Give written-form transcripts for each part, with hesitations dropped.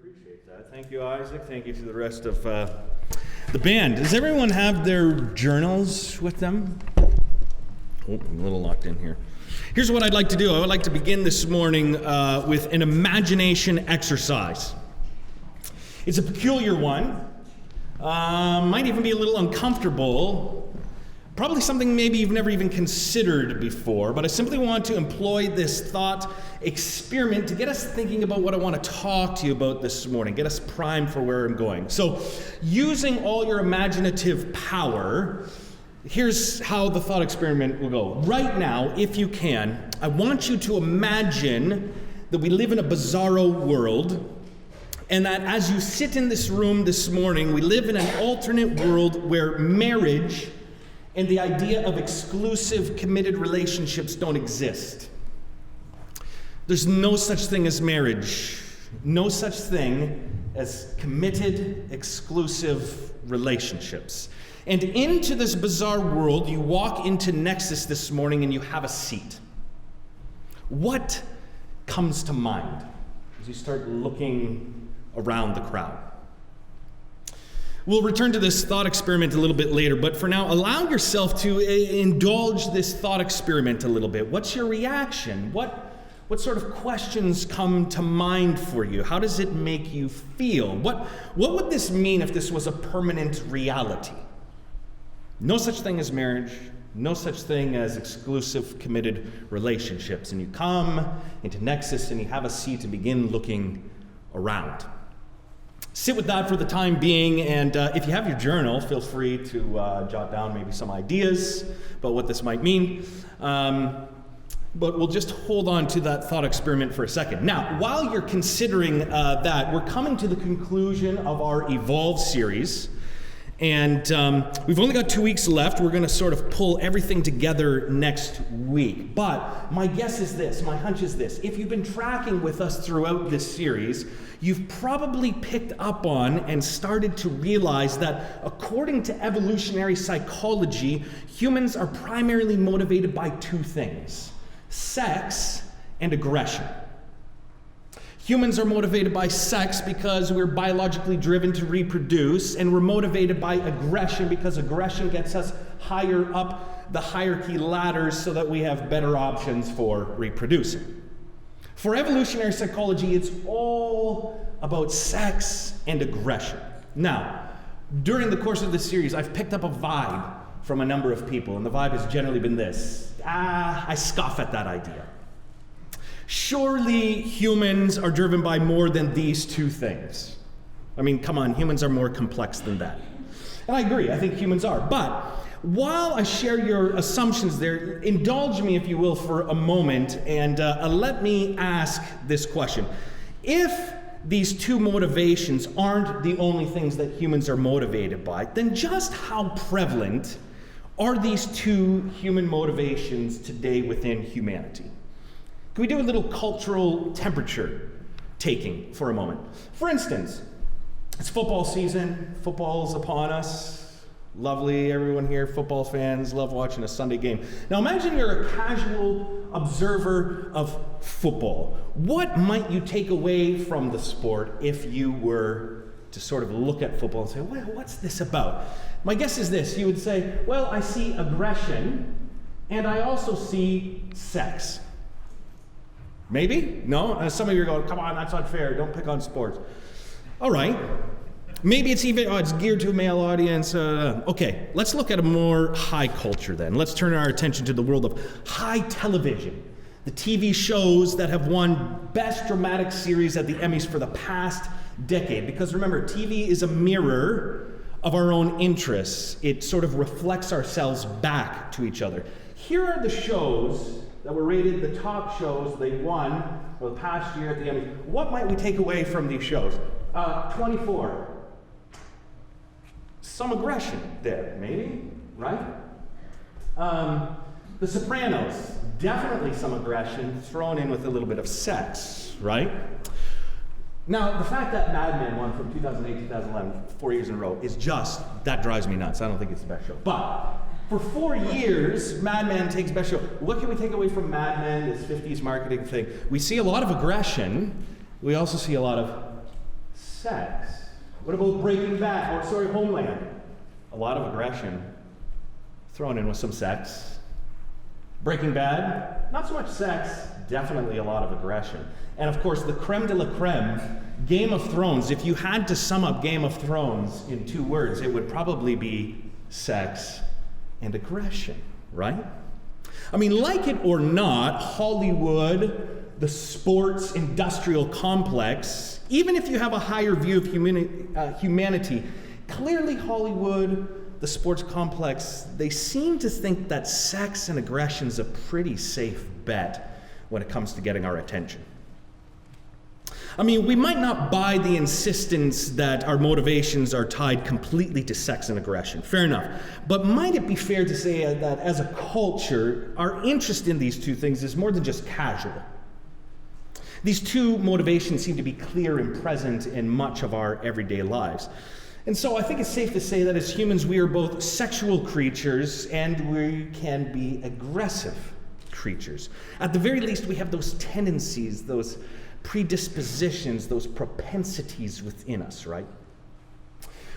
appreciate that. Thank you, Isaac. Thank you to the rest of the band. Does everyone have their journals with them? Oh, I'm a little locked in here. Here's what I'd like to do. I would like to begin this morning with an imagination exercise. It's a peculiar one. Might even be a little uncomfortable. Probably something maybe you've never even considered before, but I simply want to employ this thought experiment to get us thinking about what I want to talk to you about this morning, get us primed for where I'm going. So, using all your imaginative power, here's how the thought experiment will go. Right now, if you can, I want you to imagine that we live in a bizarro world, and that as you sit in this room this morning, we live in an alternate world where marriage and the idea of exclusive, committed relationships don't exist. There's no such thing as marriage, no such thing as committed, exclusive relationships. And into this bizarre world, you walk into Nexus this morning and you have a seat. What comes to mind as you start looking around the crowd? We'll return to this thought experiment a little bit later, but for now, allow yourself to indulge this thought experiment a little bit. What's your reaction? What sort of questions come to mind for you? How does it make you feel? What would this mean if this was a permanent reality? No such thing as marriage, no such thing as exclusive, committed relationships. And you come into Nexus and you have a seat to begin looking around. Sit with that for the time being, and if you have your journal, feel free to jot down maybe some ideas about what this might mean. But we'll just hold on to that thought experiment for a second. Now, while you're considering that, we're coming to the conclusion of our Evolve series. And we've only got 2 weeks left. We're going to sort of pull everything together next week. But my guess is this, my hunch is this. If you've been tracking with us throughout this series, you've probably picked up on and started to realize that according to evolutionary psychology, humans are primarily motivated by two things: sex and aggression. Humans are motivated by sex because we're biologically driven to reproduce, and we're motivated by aggression because aggression gets us higher up the hierarchy ladders so that we have better options for reproducing. For evolutionary psychology, it's all about sex and aggression. Now, during the course of this series, I've picked up a vibe from a number of people, and the vibe has generally been this: I scoff at that idea. Surely humans are driven by more than these two things. I mean, come on, humans are more complex than that. And I agree, I think humans are. But while I share your assumptions there, indulge me, if you will, for a moment, and let me ask this question. If these two motivations aren't the only things that humans are motivated by, then just how prevalent are these two human motivations today within humanity? Can we do a little cultural temperature taking for a moment? For instance, it's football season. Football's upon us. Lovely, everyone here, football fans, love watching a Sunday game. Now imagine you're a casual observer of football. What might you take away from the sport if you were to sort of look at football and say, well, what's this about? My guess is this. You would say, well, I see aggression, and I also see sex. Maybe? No? Some of you are going, come on, that's not fair. Don't pick on sports. All right. Maybe it's even, it's geared to a male audience. Okay, let's look at a more high culture then. Let's turn our attention to the world of high television. The TV shows that have won Best Dramatic Series at the Emmys for the past decade. Because remember, TV is a mirror of our own interests. It sort of reflects ourselves back to each other. Here are the shows that were rated the top shows they won for the past year at the Emmys. What might we take away from these shows? 24. Some aggression there, maybe, right? The Sopranos, definitely some aggression thrown in with a little bit of sex, right? Now, the fact that Mad Men won from 2008 to 2011, 4 years in a row, is just, that drives me nuts. I don't think it's the best show. But for 4 years, Mad Men takes best show. What can we take away from Mad Men, this 50s marketing thing? We see a lot of aggression. We also see a lot of sex. What about Breaking Bad? Homeland. A lot of aggression thrown in with some sex. Breaking Bad, not so much sex, definitely a lot of aggression. And of course, the creme de la creme, Game of Thrones. If you had to sum up Game of Thrones in 2 words, it would probably be sex and aggression, right? I mean, like it or not, Hollywood, the sports industrial complex, even if you have a higher view of humanity, clearly Hollywood, the sports complex, they seem to think that sex and aggression is a pretty safe bet when it comes to getting our attention. I mean, we might not buy the insistence that our motivations are tied completely to sex and aggression. Fair enough. But might it be fair to say that as a culture, our interest in these 2 things is more than just casual? These 2 motivations seem to be clear and present in much of our everyday lives. And so I think it's safe to say that as humans, we are both sexual creatures and we can be aggressive creatures. At the very least, we have those tendencies, those predispositions, those propensities within us, right?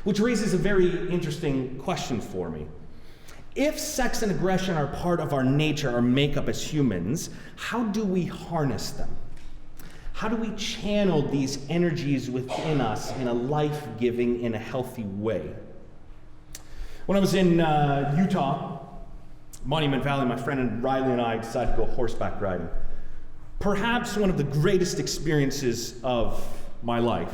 Which raises a very interesting question for me. If sex and aggression are part of our nature, our makeup as humans, how do we harness them? How do we channel these energies within us in a life-giving, in a healthy way? When I was in Utah, Monument Valley, my friend Riley and I decided to go horseback riding. Perhaps one of the greatest experiences of my life.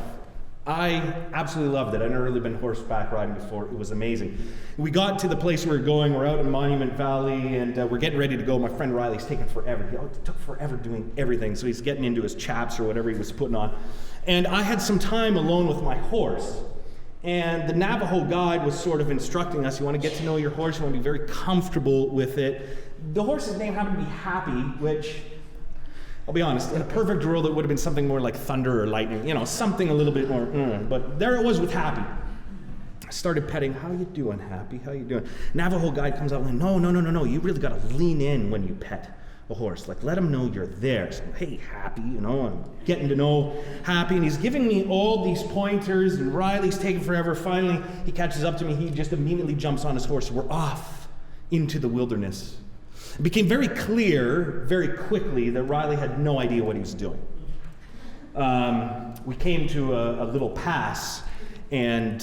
I absolutely loved it. I'd never really been horseback riding before. It was amazing. We got to the place we were going. We're out in Monument Valley, and we're getting ready to go. My friend Riley's taking forever. It took forever doing everything, so he's getting into his chaps or whatever he was putting on. And I had some time alone with my horse. And the Navajo guide was sort of instructing us, you want to get to know your horse, you want to be very comfortable with it. The horse's name happened to be Happy, which, I'll be honest, in a perfect world, it would have been something more like thunder or lightning, something a little bit more, but there it was with Happy. I started petting, how you doing, Happy? How you doing? Navajo guide comes out and no, you really got to lean in when you pet a horse. Like, let him know you're there. So, hey, Happy, I'm getting to know Happy, and he's giving me all these pointers, and Riley's taking forever. Finally, he catches up to me. He just immediately jumps on his horse. We're off into the wilderness. It became very clear, very quickly, that Riley had no idea what he was doing. We came to a little pass, and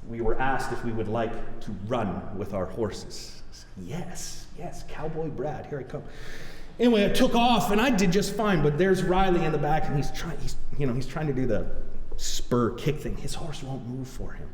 we were asked if we would like to run with our horses. Yes, Cowboy Brad, here I come. Anyway, I took off, and I did just fine, but there's Riley in the back, and he's trying to do the spur kick thing. His horse won't move for him.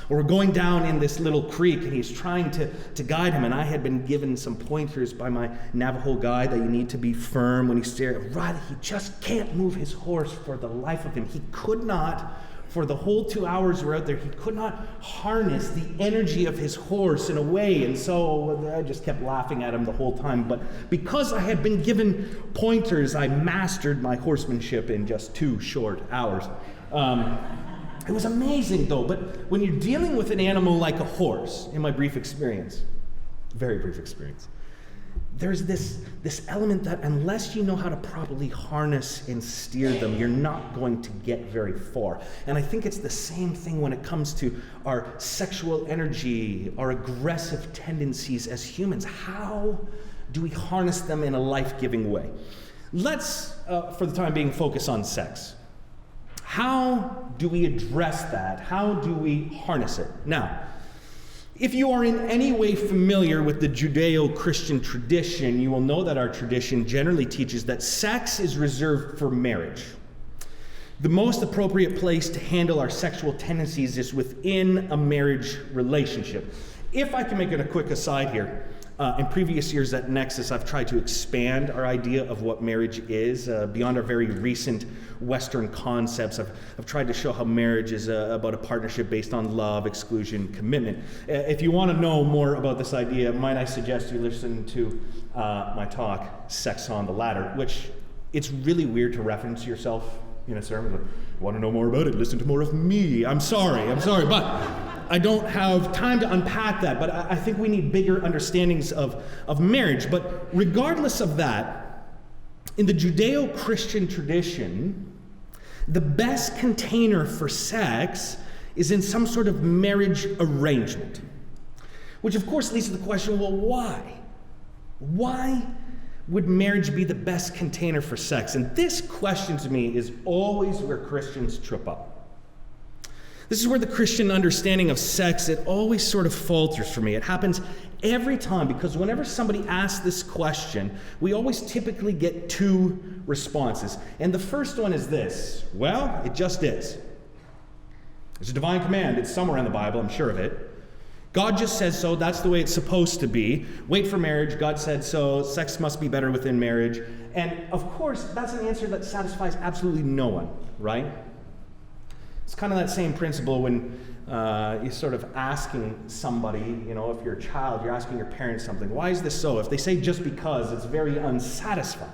Or we're going down in this little creek, and he's trying to guide him, and I had been given some pointers by my Navajo guide that you need to be firm when you steer. Riley, he just can't move his horse for the life of him. He could not, for the whole 2 hours we're out there, he could not harness the energy of his horse in a way, and so I just kept laughing at him the whole time. But because I had been given pointers, I mastered my horsemanship in just 2 short hours. It was amazing, though. But when you're dealing with an animal like a horse, in my brief experience, very brief experience, there's this element that unless you know how to properly harness and steer them, you're not going to get very far. And I think it's the same thing when it comes to our sexual energy, our aggressive tendencies as humans. How do we harness them in a life-giving way? Let's, for the time being, focus on sex. How do we address that? How do we harness it? Now, if you are in any way familiar with the Judeo-Christian tradition, you will know that our tradition generally teaches that sex is reserved for marriage. The most appropriate place to handle our sexual tendencies is within a marriage relationship. If I can make it a quick aside here, in previous years at Nexus, I've tried to expand our idea of what marriage is beyond our very recent Western concepts. I've tried to show how marriage is about a partnership based on love, exclusion, commitment. If you want to know more about this idea, might I suggest you listen to my talk, Sex on the Ladder, which it's really weird to reference yourself in a sermon. Like, want to know more about it? Listen to more of me. I'm sorry, but I don't have time to unpack that, but I think we need bigger understandings of marriage. But regardless of that, in the Judeo-Christian tradition, the best container for sex is in some sort of marriage arrangement. Which of course leads to the question, well, why? Why would marriage be the best container for sex? And this question to me is always where Christians trip up. This is where the Christian understanding of sex, it always sort of falters for me. It happens every time, because whenever somebody asks this question, we always typically get two responses. And the first one is this: well, it just is. It's a divine command. It's somewhere in the Bible, I'm sure of it. God just says so. That's the way it's supposed to be. Wait for marriage. God said so. Sex must be better within marriage. And of course, that's an answer that satisfies absolutely no one, right? It's kind of that same principle when you're sort of asking somebody, you know, if you're a child, you're asking your parents something. Why is this so? If they say just because, it's very unsatisfying.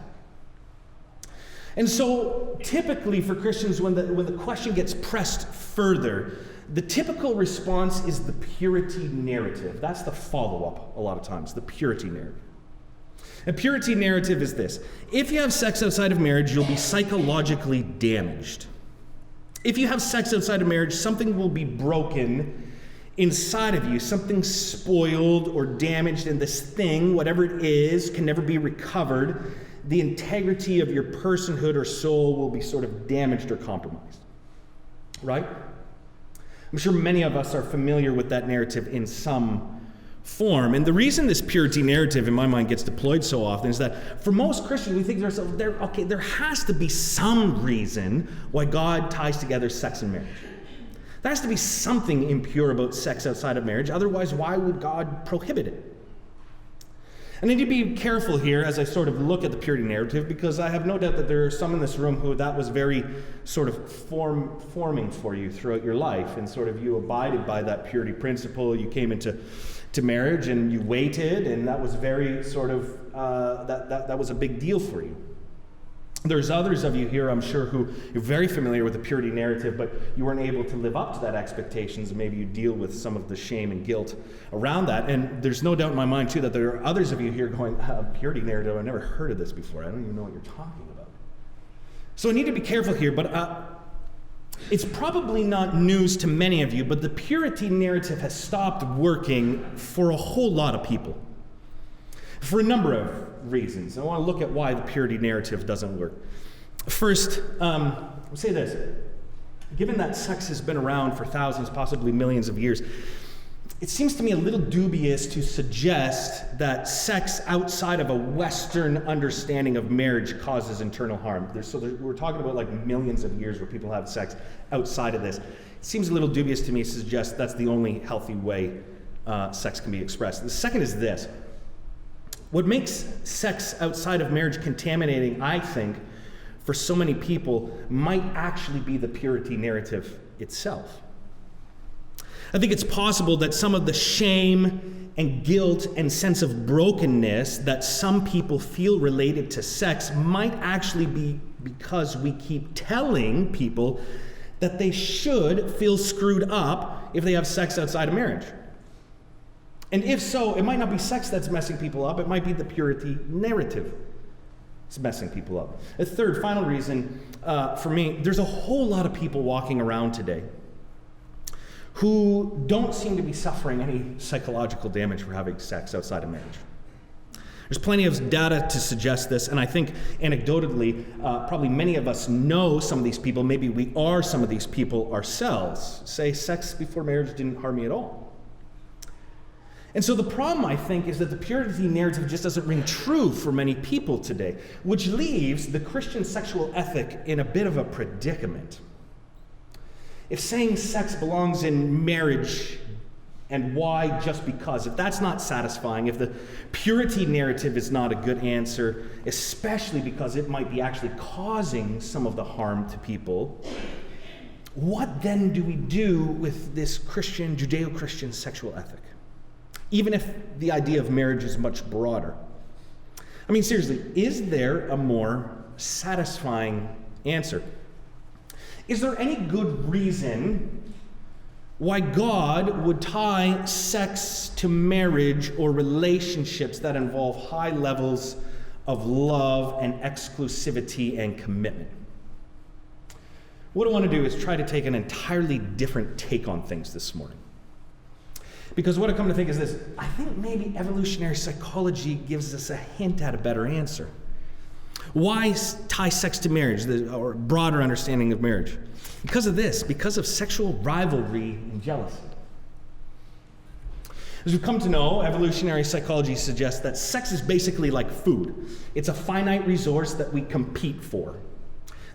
And so typically for Christians, when the question gets pressed further, the typical response is the purity narrative. That's the follow-up a lot of times, the purity narrative. A purity narrative is this: if you have sex outside of marriage, you'll be psychologically damaged. If you have sex outside of marriage, something will be broken inside of you, something spoiled or damaged, and this thing, whatever it is, can never be recovered. The integrity of your personhood or soul will be sort of damaged or compromised. Right? I'm sure many of us are familiar with that narrative in some form. And the reason this purity narrative, in my mind, gets deployed so often is that for most Christians, we think there has to be some reason why God ties together sex and marriage. There has to be something impure about sex outside of marriage. Otherwise, why would God prohibit it? And I need to be careful here as I sort of look at the purity narrative, because I have no doubt that there are some in this room who that was very sort of forming for you throughout your life, and sort of you abided by that purity principle. You came into marriage and you waited, and that was very sort of, that was a big deal for you. There's others of you here, I'm sure, who you're very familiar with the purity narrative, but you weren't able to live up to that expectations, and maybe you deal with some of the shame and guilt around that. And there's no doubt in my mind, too, that there are others of you here going, purity narrative, I've never heard of this before. I don't even know what you're talking about. So I need to be careful here, but it's probably not news to many of you, but the purity narrative has stopped working for a whole lot of people, for a number of reasons. I want to look at why the purity narrative doesn't work. First, I'll say this. Given that sex has been around for thousands, possibly millions of years, it seems to me a little dubious to suggest that sex outside of a Western understanding of marriage causes internal harm. We're talking about like millions of years where people have sex outside of this. It seems a little dubious to me to suggest that's the only healthy way sex can be expressed. The second is this. What makes sex outside of marriage contaminating, I think, for so many people might actually be the purity narrative itself. I think it's possible that some of the shame and guilt and sense of brokenness that some people feel related to sex might actually be because we keep telling people that they should feel screwed up if they have sex outside of marriage. And if so, it might not be sex that's messing people up, it might be the purity narrative that's messing people up. A third, final reason for me, there's a whole lot of people walking around today who don't seem to be suffering any psychological damage for having sex outside of marriage. There's plenty of data to suggest this, and I think anecdotally, probably many of us know some of these people. Maybe we are some of these people ourselves. Say, sex before marriage didn't harm me at all. And so the problem, I think, is that the purity narrative just doesn't ring true for many people today, which leaves the Christian sexual ethic in a bit of a predicament. If saying sex belongs in marriage, and why just because, if that's not satisfying, if the purity narrative is not a good answer, especially because it might be actually causing some of the harm to people, what then do we do with this Christian, Judeo-Christian sexual ethic? Even if the idea of marriage is much broader. I mean, seriously, is there a more satisfying answer? Is there any good reason why God would tie sex to marriage or relationships that involve high levels of love and exclusivity and commitment? What I want to do is try to take an entirely different take on things this morning. Because what I come to think is this: I think maybe evolutionary psychology gives us a hint at a better answer. Why tie sex to marriage, or broader understanding of marriage? Because of this, because of sexual rivalry and jealousy. As we've come to know, evolutionary psychology suggests that sex is basically like food. It's a finite resource that we compete for.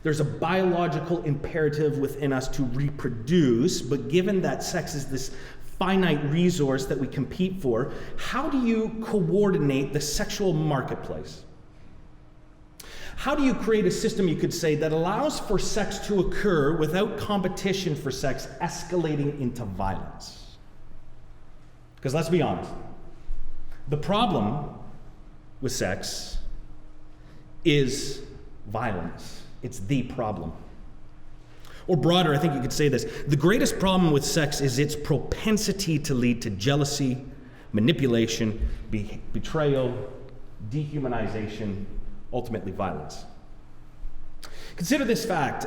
There's a biological imperative within us to reproduce, but given that sex is this finite resource that we compete for, how do you coordinate the sexual marketplace? How do you create a system, you could say, that allows for sex to occur without competition for sex escalating into violence? Because let's be honest, the problem with sex is violence. It's the problem. Or broader, I think you could say this: the greatest problem with sex is its propensity to lead to jealousy, manipulation, betrayal, dehumanization, ultimately violence. Consider this fact.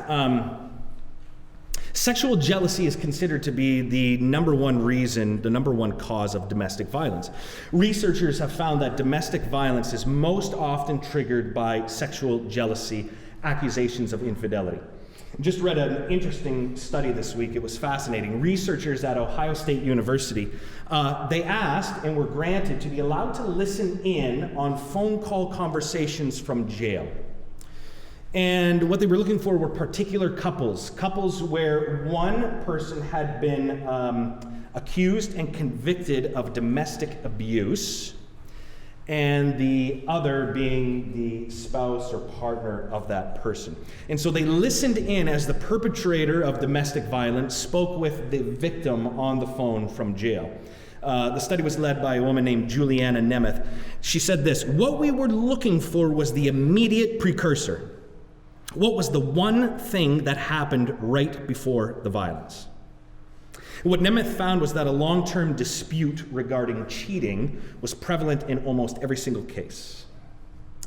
Sexual jealousy is considered to be the number one reason, the number one cause of domestic violence. Researchers have found that domestic violence is most often triggered by sexual jealousy, accusations of infidelity. Just read an interesting study this week. It was fascinating. Researchers at Ohio State University, they asked and were granted to be allowed to listen in on phone call conversations from jail. And what they were looking for were particular couples where one person had been accused and convicted of domestic abuse, and the other being the spouse or partner of that person. And so they listened in as the perpetrator of domestic violence spoke with the victim on the phone from jail. The study was led by a woman named Juliana Nemeth. She said this: "What we were looking for was the immediate precursor. What was the one thing that happened right before the violence?" What Nemeth found was that a long-term dispute regarding cheating was prevalent in almost every single case.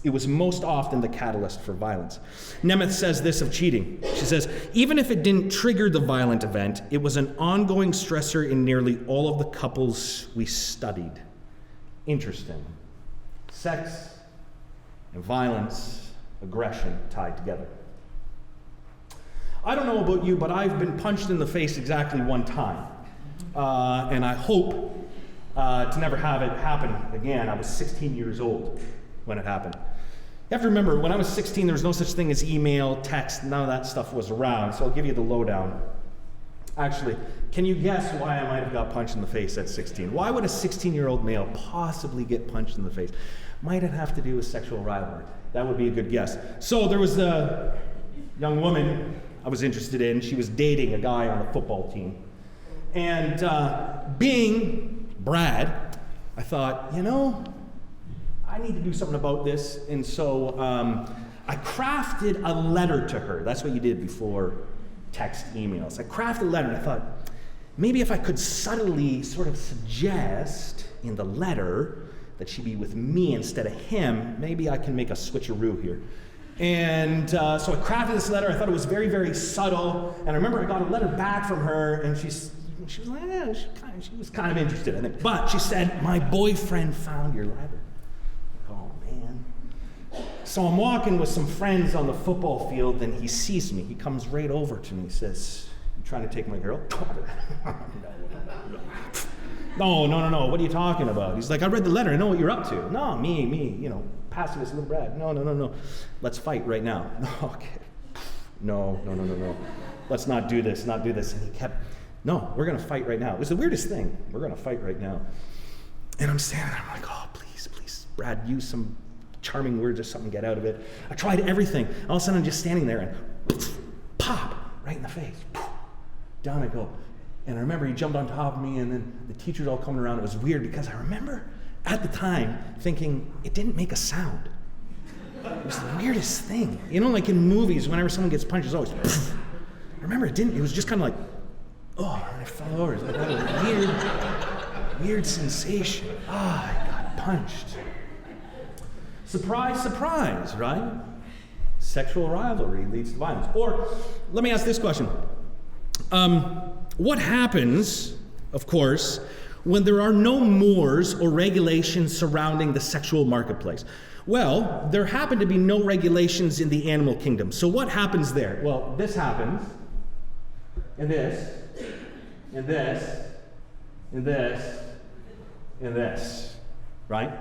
It was most often the catalyst for violence. Nemeth says this of cheating. She says, "Even if it didn't trigger the violent event, it was an ongoing stressor in nearly all of the couples we studied." Interesting. Sex and violence, aggression tied together. I don't know about you, but I've been punched in the face exactly one time. And I hope to never have it happen again. I was 16 years old when it happened. You have to remember, when I was 16, there was no such thing as email, text, none of that stuff was around. So I'll give you the lowdown. Actually, can you guess why I might have got punched in the face at 16? Why would a 16-year-old male possibly get punched in the face? Might it have to do with sexual rivalry? That would be a good guess. So there was a young woman I was interested in. She was dating a guy on the football team. And being Brad, I thought, I need to do something about this. And so I crafted a letter to her. That's what you did before text emails. I crafted a letter, and I thought, maybe if I could subtly sort of suggest in the letter that she be with me instead of him, maybe I can make a switcheroo here. And so I crafted this letter. I thought it was very, very subtle. And I remember I got a letter back from her, and she was like, yeah, she was kind of interested, I think. But she said, "My boyfriend found your letter." Oh, man. So I'm walking with some friends on the football field, and he sees me. He comes right over to me. He says, "You trying to take my girl?" No. What are you talking about? He's like, "I read the letter. I know what you're up to." "No, me, pacifist little Brad. No. Let's fight right now." "Okay. No. Let's not do this. And he kept, "No, we're going to fight right now." It was the weirdest thing. "We're going to fight right now." And I'm standing there. I'm like, "Oh, please, Brad, use some charming words or something, get out of it." I tried everything. All of a sudden, I'm just standing there and pop, right in the face. Down I go. And I remember he jumped on top of me, and then the teachers all coming around. It was weird because I remember at the time thinking it didn't make a sound. It was the weirdest thing. Like in movies, whenever someone gets punched, it's always poof. I remember it didn't. It was just kind of like, oh, and I fell over. It was like a weird sensation. I got punched. Surprise, surprise, right? Sexual rivalry leads to violence. Or let me ask this question. What happens, of course, when there are no mores or regulations surrounding the sexual marketplace? Well, there happen to be no regulations in the animal kingdom. So what happens there? Well, this happens, and this, and this, and this, and this, right?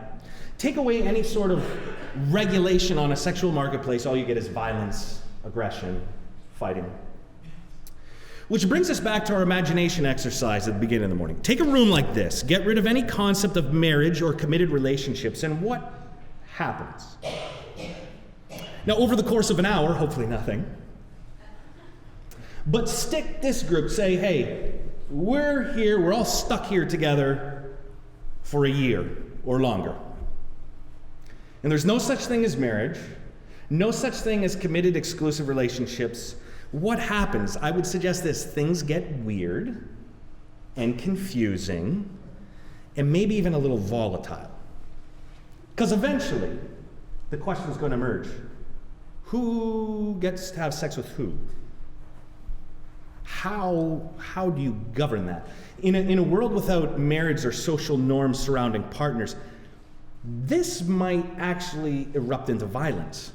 Take away any sort of regulation on a sexual marketplace, all you get is violence, aggression, fighting. Which brings us back to our imagination exercise at the beginning of the morning. Take a room like this, get rid of any concept of marriage or committed relationships, and what happens? Now, over the course of an hour, hopefully nothing. But stick this group, say, hey, we're here, we're all stuck here together for a year or longer. And there's no such thing as marriage, no such thing as committed exclusive relationships. What happens? I would suggest this: things get weird and confusing and maybe even a little volatile. Because eventually, the question is going to emerge. Who gets to have sex with who? How do you govern that? In a world without marriage or social norms surrounding partners, this might actually erupt into violence.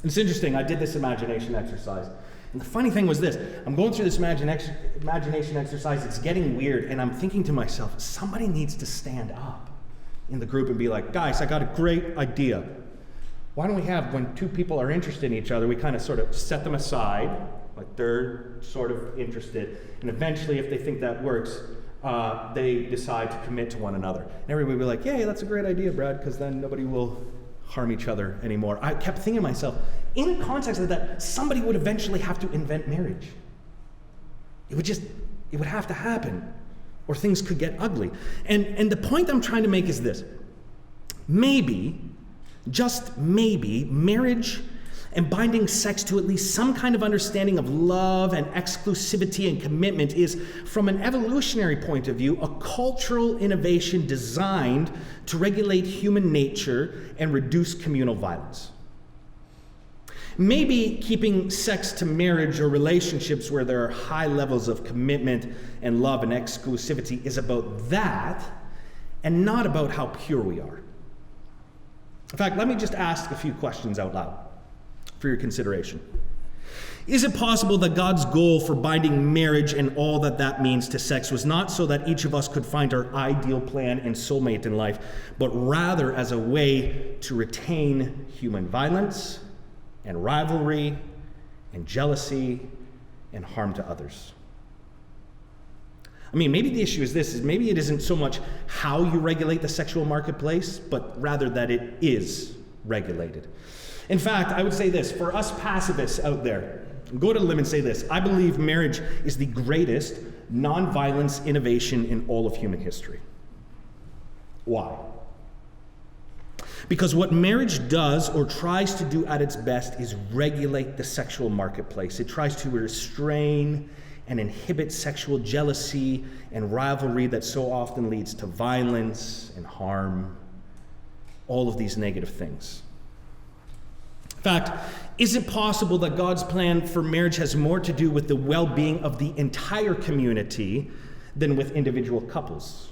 It's interesting, I did this imagination exercise. And the funny thing was this: I'm going through this imagination exercise, it's getting weird, and I'm thinking to myself, somebody needs to stand up in the group and be like, guys, I got a great idea. Why don't we have, when two people are interested in each other, we kind of sort of set them aside, like they're sort of interested, and eventually if they think that works, they decide to commit to one another. And everybody will be like, yeah, that's a great idea, Brad, because then nobody will harm each other anymore. I kept thinking to myself, in the context of that, somebody would eventually have to invent marriage. It would have to happen, or things could get ugly. And the point I'm trying to make is this: maybe, just maybe, marriage and binding sex to at least some kind of understanding of love and exclusivity and commitment is, from an evolutionary point of view, a cultural innovation designed to regulate human nature and reduce communal violence. Maybe keeping sex to marriage or relationships where there are high levels of commitment and love and exclusivity is about that and not about how pure we are. In fact, let me just ask a few questions out loud for your consideration. Is it possible that God's goal for binding marriage and all that that means to sex was not so that each of us could find our ideal plan and soulmate in life, but rather as a way to retain human violence and rivalry and jealousy and harm to others? I mean, maybe the issue is this: maybe it isn't so much how you regulate the sexual marketplace, but rather that it is regulated. In fact, I would say this, for us pacifists out there, go to the limb and say this: I believe marriage is the greatest non-violence innovation in all of human history. Why? Because what marriage does or tries to do at its best is regulate the sexual marketplace. It tries to restrain and inhibit sexual jealousy and rivalry that so often leads to violence and harm, all of these negative things. In fact, is it possible that God's plan for marriage has more to do with the well-being of the entire community than with individual couples?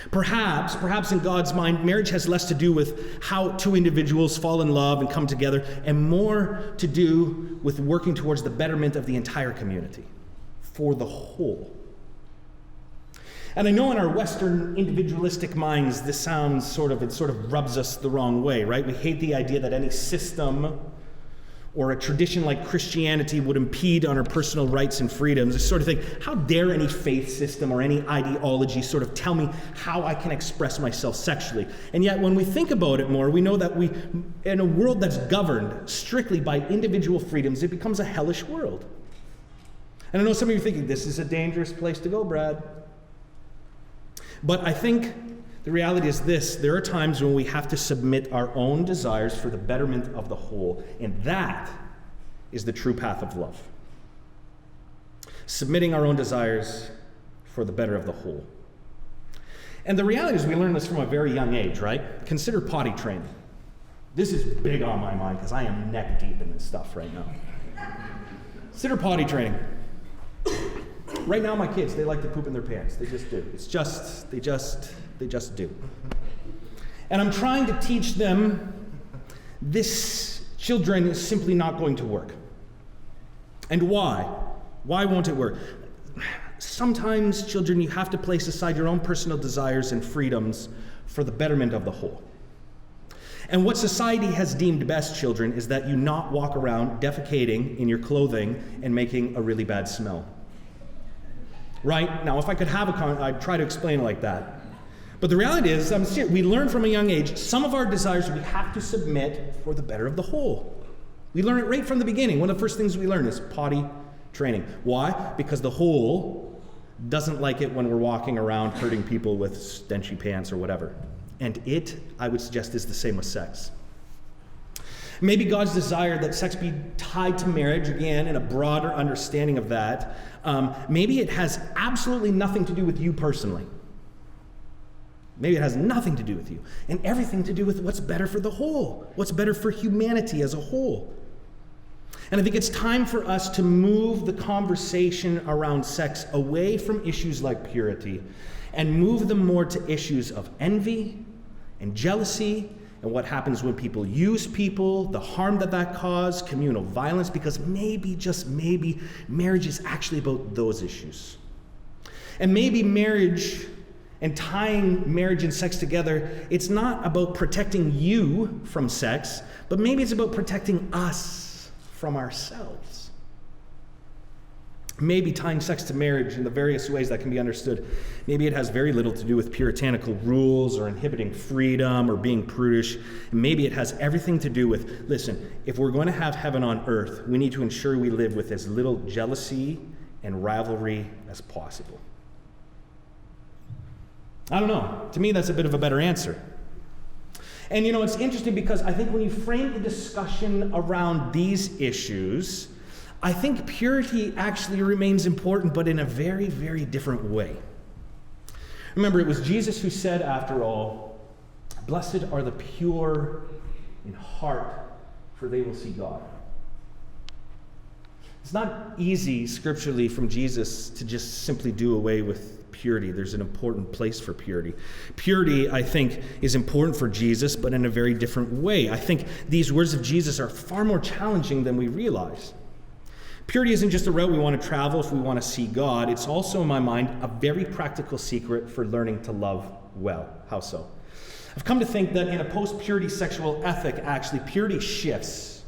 Perhaps in God's mind, marriage has less to do with how two individuals fall in love and come together, and more to do with working towards the betterment of the entire community, for the whole. And I know in our Western individualistic minds, this sounds sort of rubs us the wrong way, right? We hate the idea that any system or a tradition like Christianity would impede on our personal rights and freedoms. This sort of thing, how dare any faith system or any ideology sort of tell me how I can express myself sexually? And yet when we think about it more, we know that in a world that's governed strictly by individual freedoms, it becomes a hellish world. And I know some of you are thinking, this is a dangerous place to go, Brad. But I think the reality is this: there are times when we have to submit our own desires for the betterment of the whole, and that is the true path of love. Submitting our own desires for the better of the whole. And the reality is we learn this from a very young age, right? Consider potty training. This is big on my mind because I am neck deep in this stuff right now. Consider potty training. Right now, my kids, they like to poop in their pants. They just do. They just do. And I'm trying to teach them this children is simply not going to work. And why? Why won't it work? Sometimes, children, you have to place aside your own personal desires and freedoms for the betterment of the whole. And what society has deemed best, children, is that you not walk around defecating in your clothing and making a really bad smell. Right? Now, if I could have I'd try to explain it like that. But the reality is, we learn from a young age, some of our desires we have to submit for the better of the whole. We learn it right from the beginning. One of the first things we learn is potty training. Why? Because the whole doesn't like it when we're walking around hurting people with stenchy pants or whatever. And it, I would suggest, is the same with sex. Maybe God's desire that sex be tied to marriage, again, in a broader understanding of that, maybe it has absolutely nothing to do with you personally. Maybe it has nothing to do with you, and everything to do with what's better for the whole, what's better for humanity as a whole. And I think it's time for us to move the conversation around sex away from issues like purity and move them more to issues of envy and jealousy and what happens when people use people, the harm that causes, communal violence, because maybe, just maybe, marriage is actually about those issues. And maybe marriage and tying marriage and sex together, it's not about protecting you from sex, but maybe it's about protecting us from ourselves. Maybe tying sex to marriage in the various ways that can be understood, maybe it has very little to do with puritanical rules or inhibiting freedom or being prudish. And maybe it has everything to do with, listen, if we're going to have heaven on earth, we need to ensure we live with as little jealousy and rivalry as possible. I don't know. To me, that's a bit of a better answer. And it's interesting because I think when you frame the discussion around these issues, I think purity actually remains important, but in a very, very different way. Remember, it was Jesus who said, after all, "Blessed are the pure in heart, for they will see God." It's not easy, scripturally, from Jesus to just simply do away with purity. There's an important place for purity. Purity, I think, is important for Jesus, but in a very different way. I think these words of Jesus are far more challenging than we realize. Purity isn't just a route we want to travel if we want to see God. It's also, in my mind, a very practical secret for learning to love well. How so? I've come to think that in a post-purity sexual ethic, actually, purity shifts.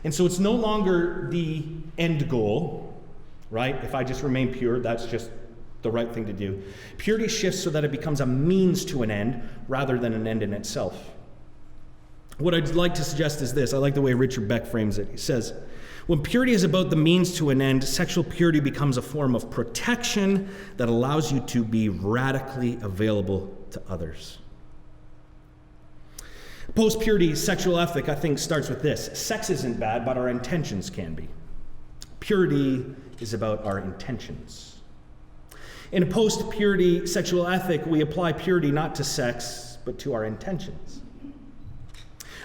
And so it's no longer the end goal, right? If I just remain pure, that's just the right thing to do. Purity shifts so that it becomes a means to an end rather than an end in itself. What I'd like to suggest is this. I like the way Richard Beck frames it. He says, when purity is about the means to an end, sexual purity becomes a form of protection that allows you to be radically available to others. Post-purity sexual ethic, I think, starts with this. Sex isn't bad, but our intentions can be. Purity is about our intentions. In a post-purity sexual ethic, we apply purity not to sex, but to our intentions.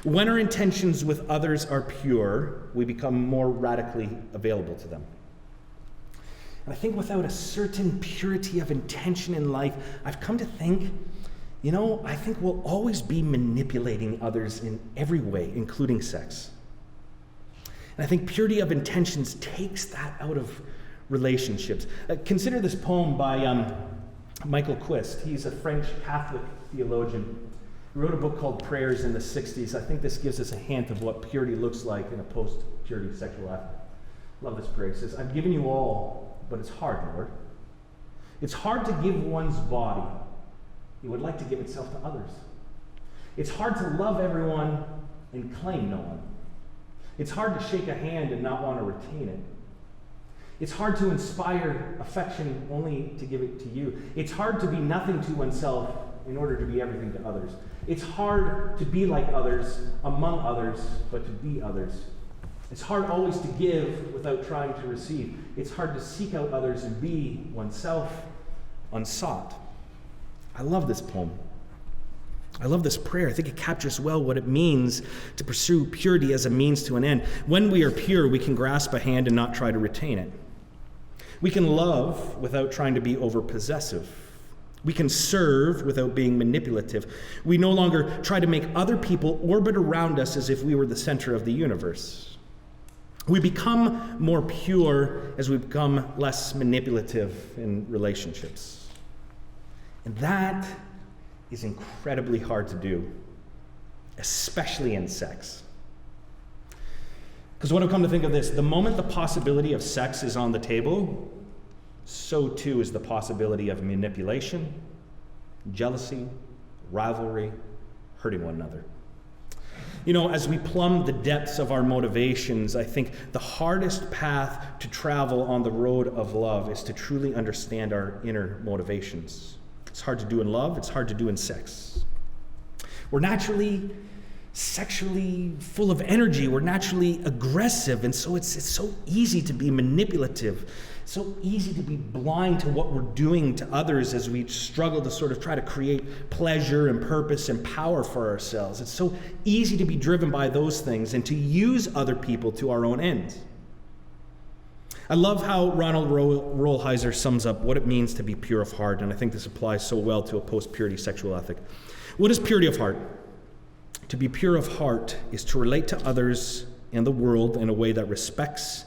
When our intentions with others are pure, we become more radically available to them. And I think without a certain purity of intention in life, I've come to think, I think we'll always be manipulating others in every way, including sex. And I think purity of intentions takes that out of relationships. Consider this poem by Michael Quist. He's a French Catholic theologian. He wrote a book called Prayers in the 60s. I think this gives us a hint of what purity looks like in a post-purity sexual ethic. Love this prayer. It says, "I've given you all, but it's hard, Lord. It's hard to give one's body. It would like to give itself to others. It's hard to love everyone and claim no one. It's hard to shake a hand and not want to retain it. It's hard to inspire affection only to give it to you. It's hard to be nothing to oneself in order to be everything to others. It's hard to be like others, among others, but to be others. It's hard always to give without trying to receive. It's hard to seek out others and be oneself unsought." I love this poem. I love this prayer. I think it captures well what it means to pursue purity as a means to an end. When we are pure, we can grasp a hand and not try to retain it. We can love without trying to be over-possessive. We can serve without being manipulative. We no longer try to make other people orbit around us as if we were the center of the universe. We become more pure as we become less manipulative in relationships. And that is incredibly hard to do, especially in sex. Because what I've come to think of this, the moment the possibility of sex is on the table, so too is the possibility of manipulation, jealousy, rivalry, hurting one another. You know, as we plumb the depths of our motivations, I think the hardest path to travel on the road of love is to truly understand our inner motivations. It's hard to do in love, it's hard to do in sex. We're naturally sexually full of energy, we're naturally aggressive, and so it's so easy to be manipulative, so easy to be blind to what we're doing to others as we struggle to sort of try to create pleasure and purpose and power for ourselves. It's so easy to be driven by those things and to use other people to our own ends. I love how Ronald Rolheiser sums up what it means to be pure of heart, and I think this applies so well to a post-purity sexual ethic. What is purity of heart? To be pure of heart is to relate to others and the world in a way that respects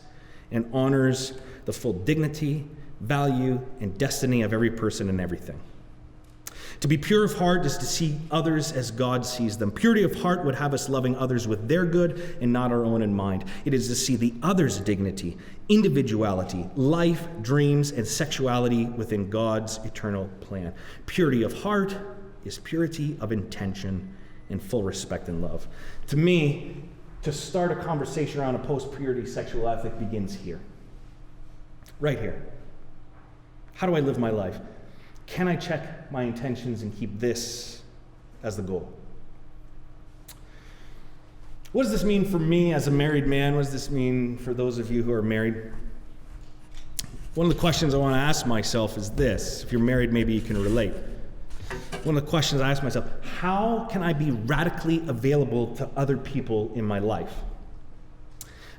and honors the full dignity, value, and destiny of every person and everything. To be pure of heart is to see others as God sees them. Purity of heart would have us loving others with their good and not our own in mind. It is to see the other's dignity, individuality, life, dreams, and sexuality within God's eternal plan. Purity of heart is purity of intention and full respect and love. To me, to start a conversation around a post-purity sexual ethic begins here. Right here. How do I live my life? Can I check my intentions and keep this as the goal? What does this mean for me as a married man? What does this mean for those of you who are married? One of the questions I want to ask myself is this. If you're married, maybe you can relate. One of the questions I ask myself, how can I be radically available to other people in my life?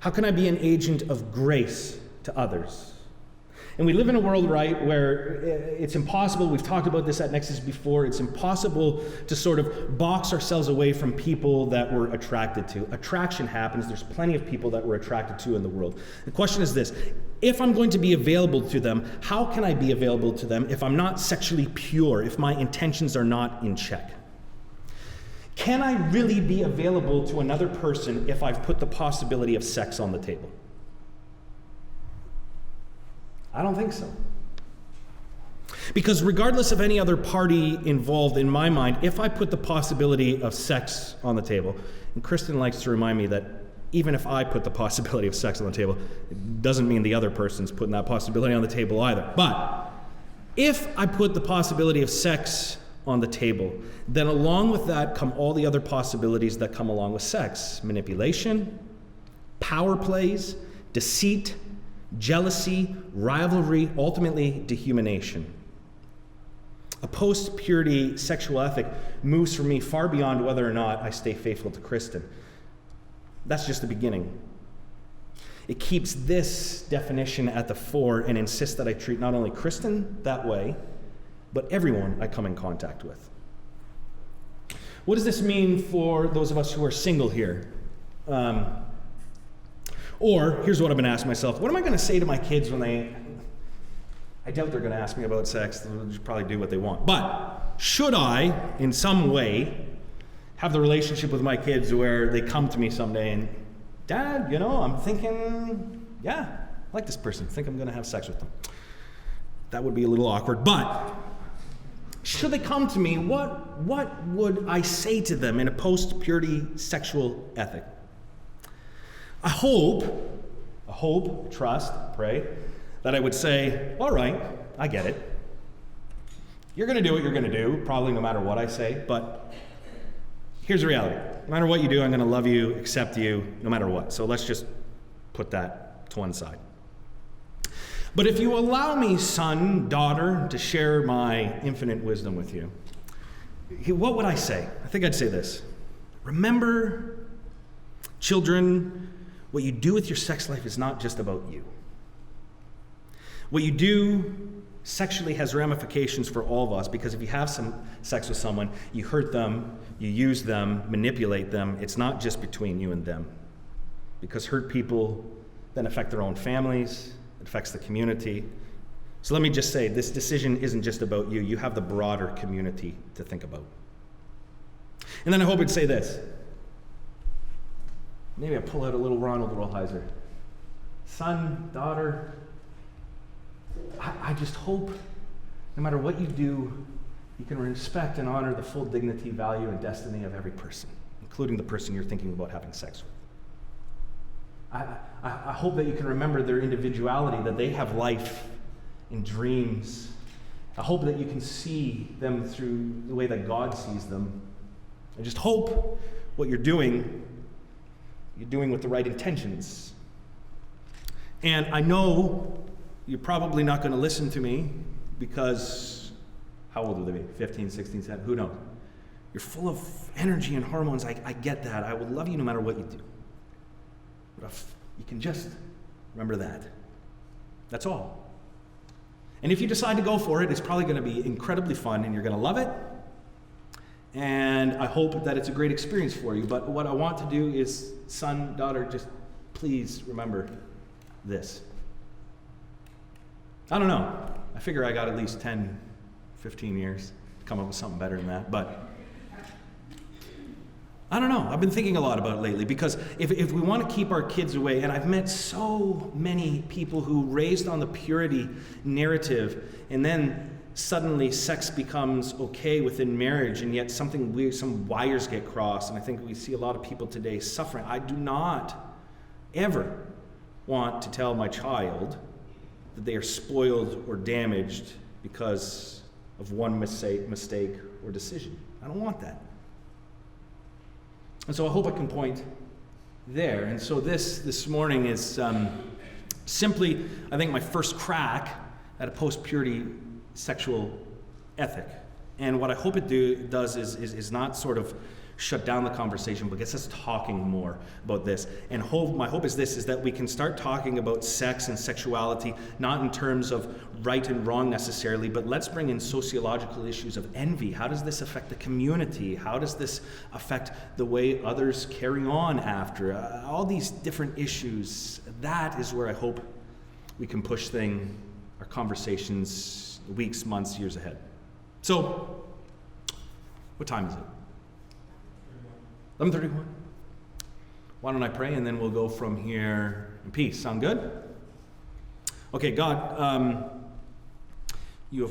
How can I be an agent of grace to others? And we live in a world, right, where it's impossible, we've talked about this at Nexus before, it's impossible to sort of box ourselves away from people that we're attracted to. Attraction happens, there's plenty of people that we're attracted to in the world. The question is this, if I'm going to be available to them, how can I be available to them if I'm not sexually pure, if my intentions are not in check? Can I really be available to another person if I've put the possibility of sex on the table? I don't think so. Because regardless of any other party involved, in my mind, if I put the possibility of sex on the table, and Kristen likes to remind me that even if I put the possibility of sex on the table, it doesn't mean the other person's putting that possibility on the table either. But if I put the possibility of sex on the table, then along with that come all the other possibilities that come along with sex. Manipulation, power plays, deceit, jealousy, rivalry, ultimately dehumanization. A post-purity sexual ethic moves for me far beyond whether or not I stay faithful to Kristen. That's just the beginning. It keeps this definition at the fore and insists that I treat not only Kristen that way, but everyone I come in contact with. What does this mean for those of us who are single here? Or, here's what I've been asking myself, what am I going to say to my kids when I doubt they're going to ask me about sex, they'll just probably do what they want. But, should I, in some way, have the relationship with my kids where they come to me someday and, Dad, I'm thinking, I like this person, I think I'm going to have sex with them. That would be a little awkward, but should they come to me, what would I say to them in a post-purity sexual ethic? I hope, trust, pray, that I would say, all right, I get it. You're going to do what you're going to do, probably no matter what I say, but here's the reality. No matter what you do, I'm going to love you, accept you, no matter what. So let's just put that to one side. But if you allow me, son, daughter, to share my infinite wisdom with you, what would I say? I think I'd say this. Remember, children, what you do with your sex life is not just about you. What you do sexually has ramifications for all of us, because if you have some sex with someone, you hurt them, you use them, manipulate them. It's not just between you and them. Because hurt people then affect their own families, it affects the community. So let me just say, this decision isn't just about you. You have the broader community to think about. And then I hope it'd say this. Maybe I pull out a little Ronald Rolheiser. Son, daughter, I just hope no matter what you do, you can respect and honor the full dignity, value, and destiny of every person, including the person you're thinking about having sex with. I hope that you can remember their individuality, that they have life and dreams. I hope that you can see them through the way that God sees them. I just hope what you're doing with the right intentions. And I know you're probably not going to listen to me because, how old will they be? 15, 16, 17, who knows? You're full of energy and hormones. I get that. I will love you no matter what you do. But if you can just remember that. That's all. And if you decide to go for it, it's probably going to be incredibly fun and you're going to love it. And I hope that it's a great experience for you. But what I want to do is, son, daughter, just please remember this. I don't know. I figure I got at least 10, 15 years to come up with something better than that. But I don't know. I've been thinking a lot about it lately, because if we want to keep our kids away, and I've met so many people who raised on the purity narrative, and then suddenly sex becomes okay within marriage, and yet something weird, some wires get crossed, and I think we see a lot of people today suffering. I do not ever want to tell my child that they are spoiled or damaged because of one mistake or decision. I don't want that. And so I hope I can point there. And so this morning is simply, I think, my first crack at a post-purity sexual ethic. And what I hope it does is not sort of shut down the conversation, but gets us talking more about this. And my hope is this, is that we can start talking about sex and sexuality, not in terms of right and wrong necessarily, but let's bring in sociological issues of envy. How does this affect the community? How does this affect the way others carry on after? All these different issues. That is where I hope we can push our conversations weeks, months, years ahead. So, what time is it? 11:31. Why don't I pray, and then we'll go from here in peace. Sound good? Okay, God,